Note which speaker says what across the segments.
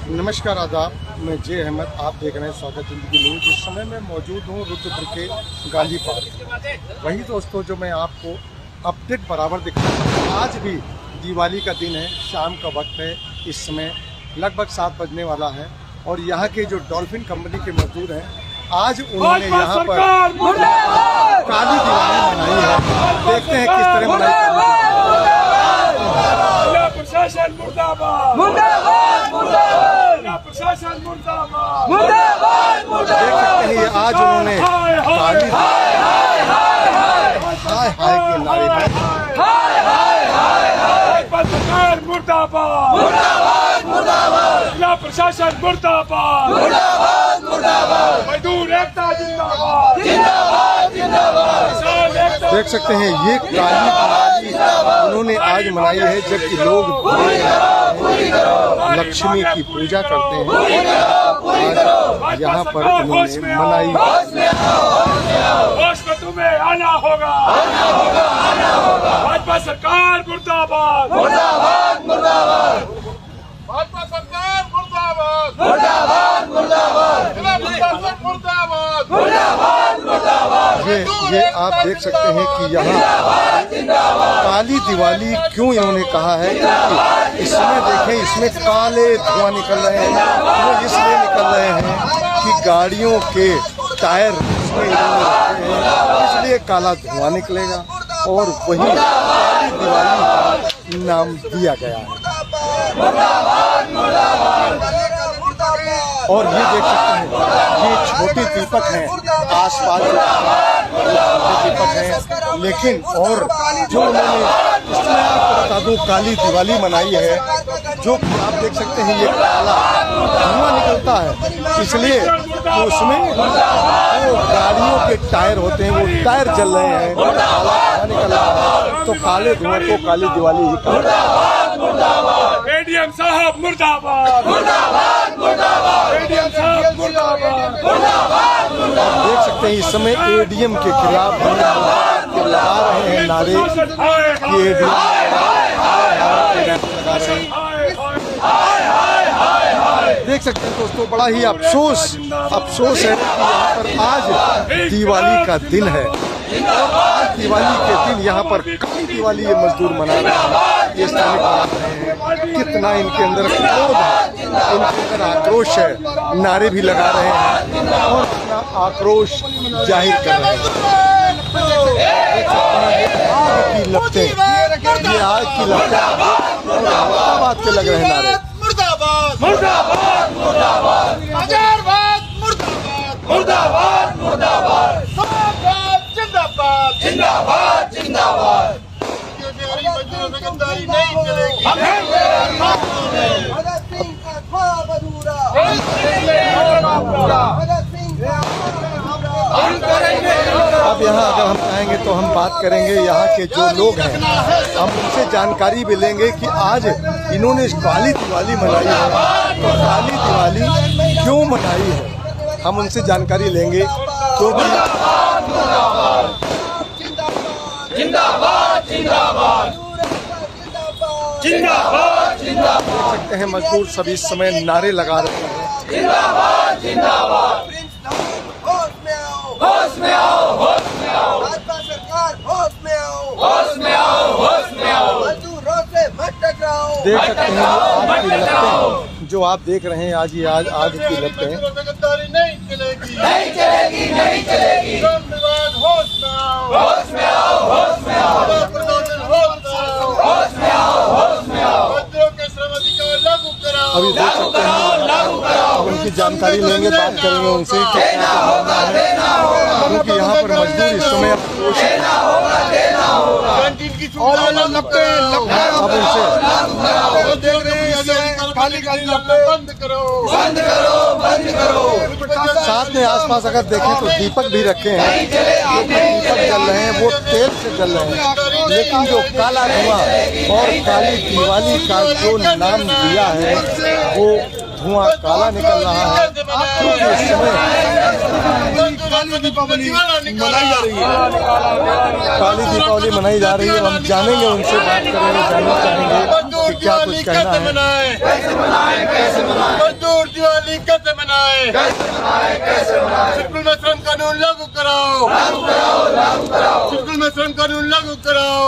Speaker 1: नमस्कार आदाब, मैं जे अहमद। आप देख रहे हैं स्वागत जिंदगी न्यूज। इस समय मैं मौजूद हूँ रुद्रपुर के गांधी पार्क। वही दोस्तों जो मैं आपको अपडेट बराबर दिखा रहा हूँ। आज भी दिवाली का दिन है, शाम का वक्त है। इस समय लगभग 7 बजने वाला है और यहाँ के जो डॉल्फिन कंपनी के मजदूर हैं, आज उन्होंने यहाँ पर काली दिवाली मनाई है। देखते हैं किस तरह मनाई।
Speaker 2: प्रशासन मुर्दाबाद, मुर्दाबाद, मुर्दाबाद, प्रशासन मुर्दाबाद, मुर्दाबाद, मुर्दाबाद।
Speaker 1: देख सकते हैं आज उन्होंने काली हाय हाय के नारे में
Speaker 2: सरकार मुर्दाबाद, मुर्दाबाद, मुर्दाबाद, जिला प्रशासन मुर्दाबाद, मुर्दाबाद, मुर्दाबाद, मजदूर एकता जिंदाबाद, जिंदाबाद, जिंदाबाद।
Speaker 1: देख सकते हैं ये काली दिवाली उन्होंने आज मनाई है, जबकि लोग लक्ष्मी की पूजा करते हैं। आज यहाँ पर उन्होंने मनाई।
Speaker 2: होश में तुम्हें आना होगा, भाजपा सरकार मुर्दाबाद, मुर्दाबाद, मुर्दाबाद, भाजपा सरकार मुर्दाबाद, मुर्दाबाद, मुर्दाबाद, जिला प्रशासन मुर्दाबाद, मुर्दाबाद, मुर्दाबाद।
Speaker 1: ये आप देख सकते हैं कि यहाँ काली दिवाली क्यों इन्होंने कहा है, क्योंकि इसमें देखें, इसमें काले धुआं निकल रहे हैं। वो इसलिए निकल रहे हैं कि गाड़ियों के टायर इसमें इन्होंने रखे हैं, इसलिए काला धुआं निकलेगा और वही काली दिवाली नाम दिया गया है। और ये देख सकते हैं, ये छोटे दीपक हैं, आसपास छोटे दीपक हैं, लेकिन और जो उन्होंने इसमें आपको बता दूं काली दिवाली मनाई है, जो कि आप देख सकते हैं ये काला धुआं निकलता है, इसलिए तो उसमें वो गाड़ियों के टायर होते हैं, वो टायर जल रहे हैं, काला धुआं निकल रहा है, तो काले धुआं को काली दिवाली ही कहते हैं।
Speaker 2: एडीएम साहब मुर्दाबाद, मुर्दाबाद, मुर्दाबाद, एडीएम साहब मुर्दाबाद, मुर्दाबाद, मुर्दाबाद।
Speaker 1: देख सकते हैं इस समय एडीएम के खिलाफ लगा रहे हैं नारे। ये देख सकते हैं दोस्तों, बड़ा ही अफसोस है कि यहाँ पर आज दिवाली का दिन है। आज दिवाली के दिन यहाँ पर काली दिवाली ये मजदूर मना रहे हैं, ये स्थानीय बना रहे हैं। कितना इनके अंदर क्रोध है, इनके अंदर आक्रोश है, नारे भी लगा रहे हैं और अपना आक्रोश जाहिर कर रहे हैं। देख सकते हैं ये आग की लपटें, ये आग की लपटें मुर्दाबाद के लग रहे हैं नारे।
Speaker 2: मुर्दाबाद, मुर्दाबाद, मुर्दाबाद, हजारबाद मुर्दाबाद, मुर्दाबाद, मुर्दाबाद, जिंदाबाद, जिंदाबाद, जिंदाबाद। गद्दारी नहीं चलेगी।
Speaker 1: अब यहाँ अगर हम आएंगे तो हम बात करेंगे यहाँ के जो लोग हैं, हम उनसे जानकारी भी लेंगे कि आज इन्होंने काली दिवाली मनाई है, तो काली दिवाली क्यों मनाई है, हम उनसे जानकारी लेंगे। क्योंकि
Speaker 2: जिंदाबाद, जिंदाबाद, जिंदाबाद, जिंदाबाद।
Speaker 1: देख सकते हैं मजदूर सभी इस समय नारे लगा रहे हैं।
Speaker 2: जिंदाबाद, जिंदाबाद, होश में आओ, होश में आओ, होश में आओ, भाजपा सरकार होश में आओ, होश में आओ, होश में आओ, मजदूरों से मत टकराओ।
Speaker 1: देख सकते हैं आग की लपटें जो आप देख रहे हैं, आज ये आग की लपटें।
Speaker 2: गद्दारी नहीं चलेगी, नहीं चलेगी, नहीं चलेगी। होश में आओ, होश में आओ, होश में आओ, होश में आओ, होश में आओ, मजदूरों के श्रम अधिकार लागू कराओ।
Speaker 1: अभी देख सकते हैं अब उनकी जानकारी लेंगे, बात करेंगे उनसे कि क्या होगा, देना होगा, क्योंकि यहाँ पर मजदूर इस समय
Speaker 2: देना होगा, देना होगा।
Speaker 1: अब उनसे
Speaker 2: देख रहे हैं खाली गाड़ी बंद करो, बंद करो, बंद करो।
Speaker 1: साथ में आसपास अगर देखें तो दीपक भी रखे हैं, दीपक जल रहे हैं, वो तेल से जल रहे हैं, लेकिन जो काला धुआं और काली दिवाली का जो नाम दिया है वो धुआं काला निकल रहा है, क्योंकि इस समय
Speaker 2: काली दीपावली मनाई जा रही है।
Speaker 1: काली दीपावली मनाई जा रही है। हम जानेंगे, उनसे बात करेंगे, जानना चाहेंगे कि क्या कुछ कहना है।
Speaker 3: मजदूर दिवाली कैसे मनाए? स्कूल में श्रम कानून लागू कराओ, स्कूल में श्रम कानून लागू कराओ।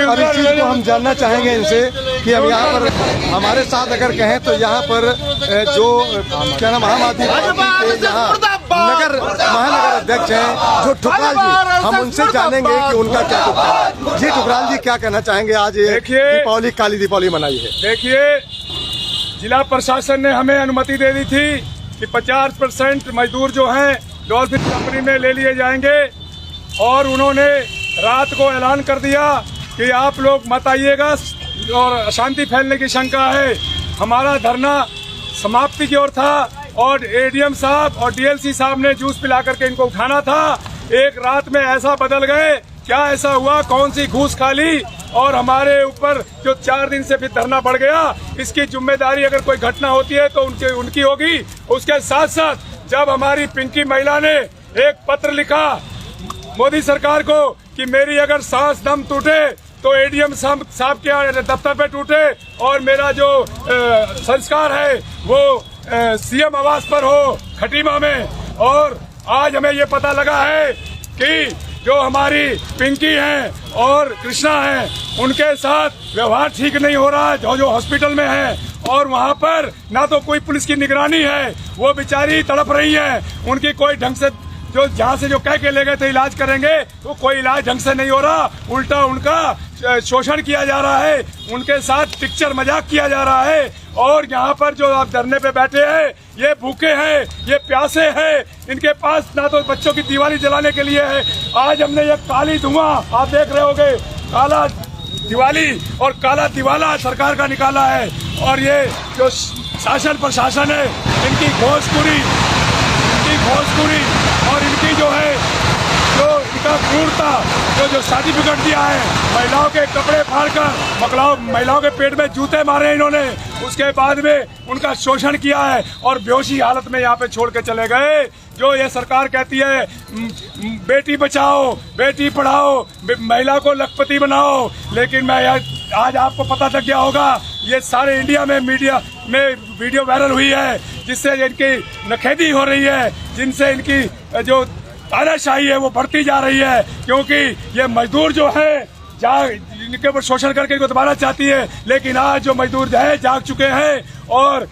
Speaker 1: और इस चीज को हम जानना चाहेंगे इनसे कि हम यहाँ पर हमारे साथ अगर कहें तो यहाँ पर जो क्या नाम आम आदमी पार्टी के यहाँ नगर महानगर अध्यक्ष हैं जो ठुकराल जी, हम उनसे जानेंगे कि उनका क्या कहना है। जी ठुकराल जी, क्या कहना चाहेंगे? आज ये दीपावली, काली दीपावली मनाई है।
Speaker 4: देखिए, जिला प्रशासन ने हमें अनुमति दे दी थी कि 50% मजदूर जो हैं डॉल्फिन कंपनी में ले लिए जाएंगे, और उन्होंने रात को ऐलान कर दिया कि आप लोग मत आइएगा और अशांति फैलने की शंका है। हमारा धरना समाप्ति की ओर था और एडीएम साहब और डीएलसी साहब ने जूस पिला करके इनको उठाना था। एक रात में ऐसा बदल गए, क्या ऐसा हुआ, कौन सी घूस खा ली और हमारे ऊपर जो 4 दिन से फिर धरना बढ़ गया। इसकी जिम्मेदारी अगर कोई घटना होती है तो उनकी होगी। उसके साथ साथ जब हमारी पिंकी महिला ने एक पत्र लिखा मोदी सरकार को कि मेरी अगर सांस दम टूटे तो एडीएम साहब के दफ्तर पे टूटे और मेरा जो संस्कार है वो सीएम आवास पर हो खटीमा में, और आज हमें ये पता लगा है कि जो हमारी पिंकी हैं और कृष्णा हैं उनके साथ व्यवहार ठीक नहीं हो रहा है, जो हॉस्पिटल में है, और वहाँ पर ना तो कोई पुलिस की निगरानी है, वो बेचारी तड़प रही है। उनकी कोई ढंग से जो जहाँ से जो कह के ले गए थे इलाज करेंगे तो कोई इलाज ढंग से नहीं हो रहा, उल्टा उनका शोषण किया जा रहा है, उनके साथ पिक्चर मजाक किया जा रहा है। और यहाँ पर जो आप धरने पे बैठे हैं ये भूखे हैं, ये प्यासे हैं, इनके पास ना तो बच्चों की दिवाली जलाने के लिए है। आज हमने ये काली धुआं आप देख रहे होंगे, काला दिवाली और काला दिवाला सरकार का निकाला है, और ये जो शासन प्रशासन है इनकी घोषखोरी और इनकी जो है जो इनका क्रूरता, जो सर्टिफिकेट दिया है, महिलाओं के कपड़े फाड़कर महिलाओं के पेट में जूते मारे इन्होंने, उसके बाद में उनका शोषण किया है और बेहोशी हालत में यहाँ पे छोड़ के चले गए। जो ये सरकार कहती है बेटी बचाओ बेटी पढ़ाओ, महिला को लखपति बनाओ, लेकिन मैं आज आपको पता लग गया होगा ये सारे इंडिया में मीडिया में वीडियो वायरल हुई है जिससे इनकी नखेदी हो रही है, जिनसे इनकी जो तानाशाही है वो बढ़ती जा रही है, क्योंकि ये मजदूर जो है इनके ऊपर शोषण करके इनको दबाना चाहती है। लेकिन आज जो मजदूर है जाग चुके हैं और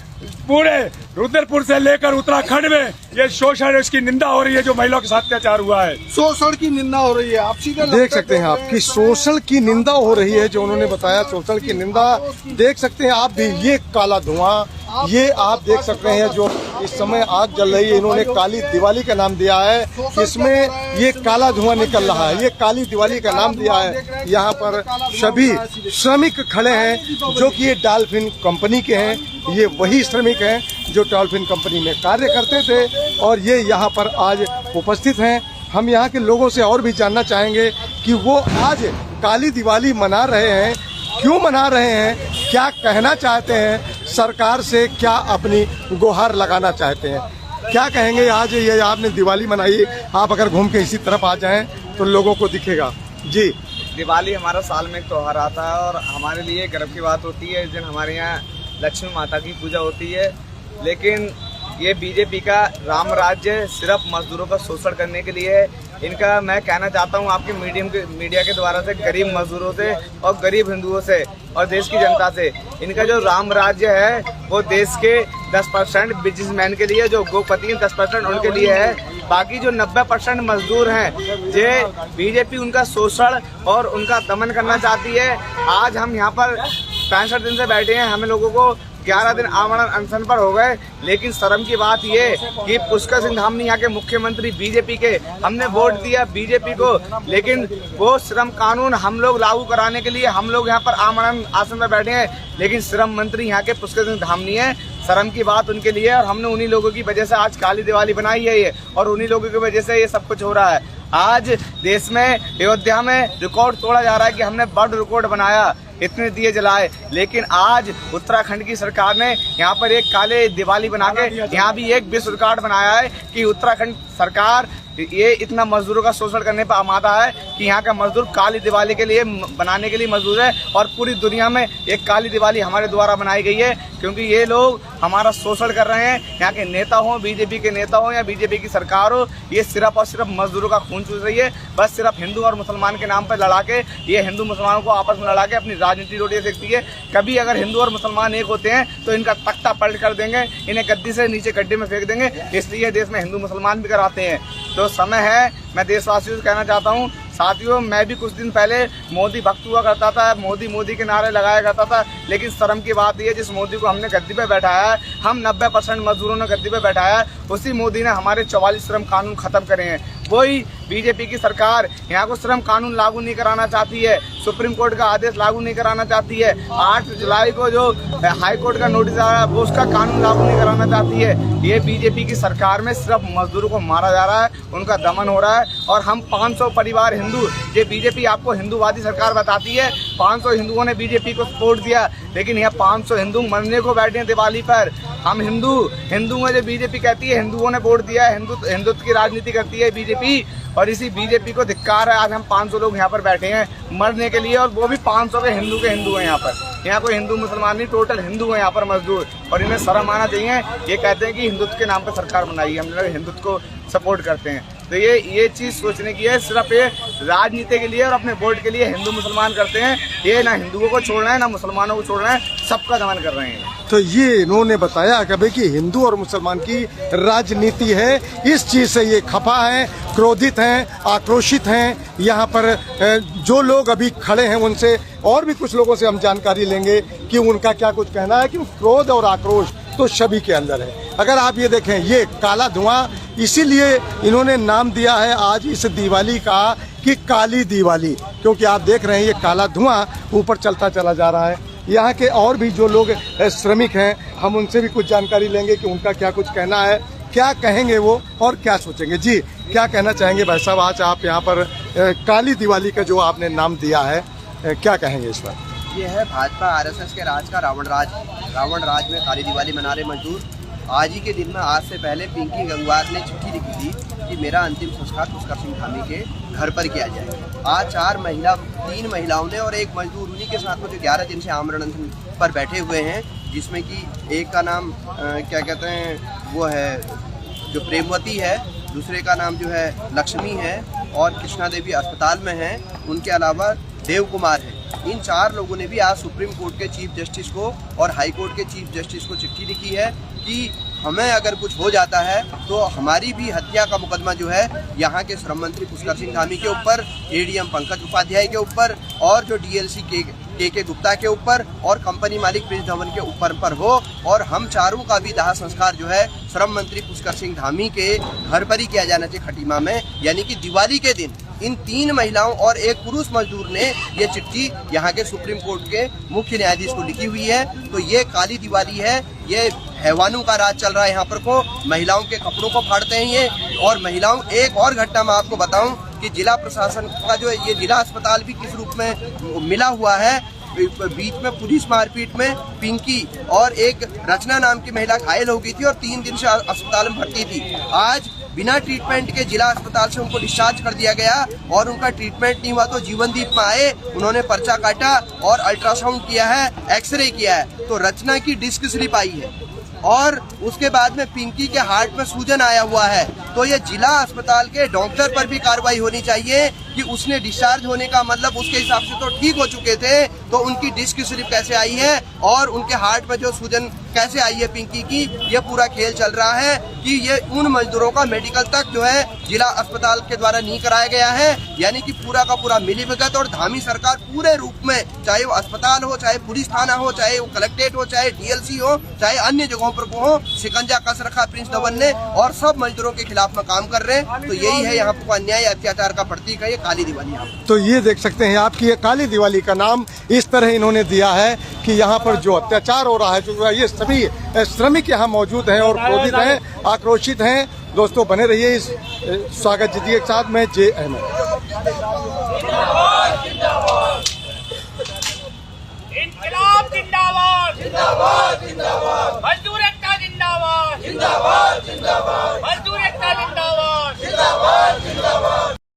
Speaker 4: पूरे रुद्रपुर से लेकर उत्तराखंड में ये शोषण, इसकी निंदा हो रही है जो महिलाओं के साथ अत्याचार हुआ है।
Speaker 3: शोषण की निंदा हो रही है, आप सीधे
Speaker 1: देख सकते हैं आपकी शोषण की निंदा हो रही है, जो उन्होंने बताया शोषण की निंदा देख सकते हैं आप भी। ये काला धुआं ये आप देख सकते हैं जो इस समय आग जल रही है, इन्होंने काली दिवाली का नाम दिया है, इसमें ये काला धुआं निकल रहा है, ये काली दिवाली का नाम दिया है। यहाँ पर सभी श्रमिक खड़े हैं जो कि ये डॉल्फिन कंपनी के हैं, ये वही श्रमिक हैं जो डॉल्फिन कंपनी में कार्य करते थे और ये यहाँ पर आज उपस्थित हैं। हम यहाँ के लोगों से और भी जानना चाहेंगे कि वो आज काली दिवाली मना रहे हैं, क्यों मना रहे हैं, क्या कहना चाहते हैं सरकार से, क्या अपनी गुहार लगाना चाहते हैं, क्या कहेंगे। आज ये आपने दिवाली मनाई, आप अगर घूम के इसी तरफ आ जाएं तो लोगों को दिखेगा। जी,
Speaker 5: दिवाली हमारा साल में एक त्यौहार आता है और हमारे लिए गर्व की बात होती है। इस दिन हमारे यहाँ लक्ष्मी माता की पूजा होती है, लेकिन ये बीजेपी का राम राज्य सिर्फ मजदूरों का शोषण करने के लिए है। इनका मैं कहना चाहता हूँ आपके मीडिया के द्वारा से गरीब मजदूरों से और गरीब हिंदुओं से और देश की जनता से, इनका जो राम राज्य है वो देश के 10% बिजनेसमैन के लिए, जो गोपति हैं 10% उनके लिए है। बाकी जो 90% मजदूर हैं ये बीजेपी उनका शोषण और उनका दमन करना चाहती है। आज हम यहाँ पर 65 दिन से बैठे हैं, हमें लोगों को 11 दिन आमरण अनशन पर हो गए, लेकिन शर्म की बात ये कि पुष्कर सिंह धामी यहाँ के मुख्यमंत्री बीजेपी के, हमने वोट दिया बीजेपी को, लेकिन वो श्रम कानून हम लोग लागू कराने के लिए हम लोग यहाँ पर आमरण आसन पर बैठे हैं, लेकिन श्रम मंत्री यहाँ के पुष्कर सिंह धामी है। शर्म की बात उनके लिए, और हमने उन्हीं लोगों की वजह से आज काली दिवाली बनाई है ये, और उन्हीं लोगों की वजह से ये सब कुछ हो रहा है। आज देश में अयोध्या में रिकॉर्ड तोड़ा जा रहा है कि हमने वर्ल्ड रिकॉर्ड बनाया, इतने दिए जलाए, लेकिन आज उत्तराखंड की सरकार ने यहाँ पर एक काले दिवाली बना के यहाँ भी एक विश्व रिकॉर्ड बनाया है कि उत्तराखंड सरकार ये इतना मजदूरों का शोषण करने पर आमादा है कि यहाँ का मजदूर काली दिवाली के लिए बनाने के लिए मजदूर है, और पूरी दुनिया में एक काली दिवाली हमारे द्वारा बनाई गई है, क्योंकि ये लोग हमारा शोषण कर रहे हैं। यहाँ के नेता हो, बीजेपी के नेता हो या बीजेपी की सरकार हो, ये सिर्फ और सिर्फ मजदूरों का खून चूस रही है। बस सिर्फ हिंदू और मुसलमान के नाम पर लड़ा के, ये हिंदू मुसलमानों को आपस में लड़ा के अपनी राजनीति रोटी देखती है। कभी अगर हिंदू और मुसलमान एक होते हैं तो इनका तख्ता पलट कर देंगे, इन्हें गद्दी से नीचे गड्ढे में फेंक देंगे। इसलिए देश में हिंदू मुसलमान भी कराते हैं। तो समय है, मैं देशवासियों से कहना चाहता हूँ, साथियों, मैं भी कुछ दिन पहले मोदी भक्त हुआ करता था, मोदी के नारे लगाया करता था, लेकिन शर्म की बात यह है, जिस मोदी को हमने गद्दी पे बैठाया है, हम 90% मजदूरों ने गद्दी पे बैठाया है, उसी मोदी ने हमारे 44 श्रम कानून खत्म करे हैं। वही बीजेपी की सरकार यहाँ को श्रम कानून लागू नहीं कराना चाहती है, सुप्रीम कोर्ट का आदेश लागू नहीं कराना चाहती है, 8 जुलाई को जो हाई कोर्ट का नोटिस आया वो उसका कानून लागू नहीं कराना चाहती है। ये बीजेपी की सरकार में सिर्फ मजदूरों को मारा जा रहा है, उनका दमन हो रहा है। और हम 500 परिवार हिंदू, ये बीजेपी आपको हिंदूवादी सरकार बताती है, 500 हिंदुओं ने बीजेपी को सपोर्ट दिया, लेकिन यहाँ 500 हिंदू मरने को बैठे हैं दिवाली पर। हम हिंदू में जो बीजेपी कहती है हिंदुओं ने वोट दिया है, हिंदुत्व की राजनीति करती है बीजेपी, और इसी बीजेपी को धिक्कार है। आज हम 500 लोग यहाँ पर बैठे हैं मरने के लिए, और वो भी 500 के हिंदू हैं यहाँ पर। यहाँ कोई हिंदू मुसलमान नहीं, टोटल हिंदू हैं यहाँ पर मजदूर, और इन्हें शर्म आना चाहिए। ये कहते हैं कि हिंदुत्व के नाम पर सरकार बनाई, हम लोग हिंदुत्व को सपोर्ट करते हैं। तो ये चीज़ सोचने की है, सिर्फ ये राजनीति के लिए और अपने वोट के लिए हिंदू मुसलमान करते हैं। ये ना हिंदुओं को छोड़ना है ना मुसलमानों को छोड़ना है, सबका दमन कर रहे हैं।
Speaker 1: तो ये इन्होंने बताया कि भाई कि हिंदू और मुसलमान की राजनीति है, इस चीज़ से ये खफा हैं, क्रोधित हैं, आक्रोशित हैं। यहाँ पर जो लोग अभी खड़े हैं उनसे और भी कुछ लोगों से हम जानकारी लेंगे कि उनका क्या कुछ कहना है, कि क्रोध और आक्रोश तो सभी के अंदर है। अगर आप ये देखें, ये काला धुआं, इसीलिए इन्होंने नाम दिया है आज इस दिवाली का कि काली दिवाली, क्योंकि आप देख रहे हैं ये काला धुआं ऊपर चलता चला जा रहा है। यहाँ के और भी जो लोग श्रमिक हैं, हम उनसे भी कुछ जानकारी लेंगे कि उनका क्या कुछ कहना है, क्या कहेंगे वो और क्या सोचेंगे। जी, क्या कहना चाहेंगे भाई साहब, आज आप यहाँ पर काली दिवाली का जो आपने नाम दिया है, क्या कहेंगे इस पर?
Speaker 2: ये है भाजपा आरएसएस के राज का रावण राज में काली दिवाली मना रहे मजदूर। आज ही के दिन में, आज से पहले पिंकी गंगवार ने चिट्ठी लिखी थी कि मेरा अंतिम संस्कार पुष्कर सिंह धामी के घर पर किया जाए। आज 3 महिलाओं ने और एक मजदूर उन्हीं के साथ में जो 11 दिन से आमरण अनशन पर बैठे हुए हैं, जिसमें कि एक का नाम क्या कहते हैं वो है जो प्रेमवती है, दूसरे का नाम जो है लक्ष्मी है, और कृष्णा देवी अस्पताल में है, उनके अलावा देव कुमार है। इन 4 लोगों ने भी आज सुप्रीम कोर्ट के चीफ जस्टिस को और हाई कोर्ट के चीफ जस्टिस को चिट्ठी लिखी है कि हमें अगर कुछ हो जाता है तो हमारी भी हत्या का मुकदमा जो है यहाँ के श्रम मंत्री पुष्कर सिंह धामी के ऊपर, एडीएम पंकज उपाध्याय के ऊपर, और जो डीएलसी के गुप्ता के ऊपर और कंपनी मालिक प्रिंस धवन के ऊपर पर हो, और हम चारों का भी दाह संस्कार जो है श्रम मंत्री पुष्कर सिंह धामी के घर पर ही किया जाना चाहिए, खटीमा में, यानी कि दिवाली के दिन। इन 3 महिलाओं और एक पुरुष मजदूर ने ये चिट्ठी यहाँ के सुप्रीम कोर्ट के मुख्य न्यायाधीश को लिखी हुई है। तो ये काली दिवाली है, ये हैवानों का राज चल रहा है यहाँ पर को, महिलाओं के कपड़ों को फाड़ते हैं ये। और महिलाओं, एक और घटना मैं आपको बताऊं कि जिला प्रशासन का जो ये जिला अस्पताल भी किस रूप में मिला हुआ है। बीच में पुलिस मारपीट में पिंकी और एक रचना नाम की महिला घायल हो गई थी और 3 दिन से अस्पताल में भर्ती थी। आज बिना ट्रीटमेंट के जिला अस्पताल से उनको डिस्चार्ज कर दिया गया, और उनका ट्रीटमेंट नहीं हुआ तो जीवनदीप में आए, उन्होंने पर्चा काटा और अल्ट्रासाउंड किया है, एक्सरे किया है, तो रचना की डिस्क स्लिप आई है, और उसके बाद में पिंकी के हार्ट में सूजन आया हुआ है। तो ये जिला अस्पताल के डॉक्टर पर भी कार्रवाई होनी चाहिए कि उसने डिस्चार्ज होने का मतलब उसके हिसाब से तो ठीक हो चुके थे, तो उनकी डिस्क स्लिप कैसे आई है और उनके हार्ट में जो सूजन कैसे आई है पिंकी की। ये पूरा खेल चल रहा है कि ये उन मजदूरों का मेडिकल तक जो है जिला अस्पताल के द्वारा नहीं कराया गया है, यानी कि पूरा का पूरा मिलीभगत। और धामी सरकार पूरे रूप में, चाहे वो अस्पताल हो, चाहे पुलिस थाना हो, चाहे वो कलेक्ट्रेट हो, चाहे डीएलसी हो, चाहे अन्य जगहों पर हो, शिकंजा कस रखा प्रिंस धवन ने और सब मजदूरों के खिलाफ में काम कर रहे हैं। तो यही है यहाँ पर अन्याय अत्याचार का प्रतीक है ये काली दिवाली।
Speaker 1: तो ये देख सकते हैं आपकी ये काली दिवाली का नाम इस तरह इन्होंने दिया है कि यहाँ पर जो अत्याचार हो रहा है, जो ये सभी श्रमिक यहाँ मौजूद हैं और क्रोधित हैं, आक्रोशित हैं। दोस्तों बने रहिए इस स्वागत जी के साथ, मैं जे अहमद।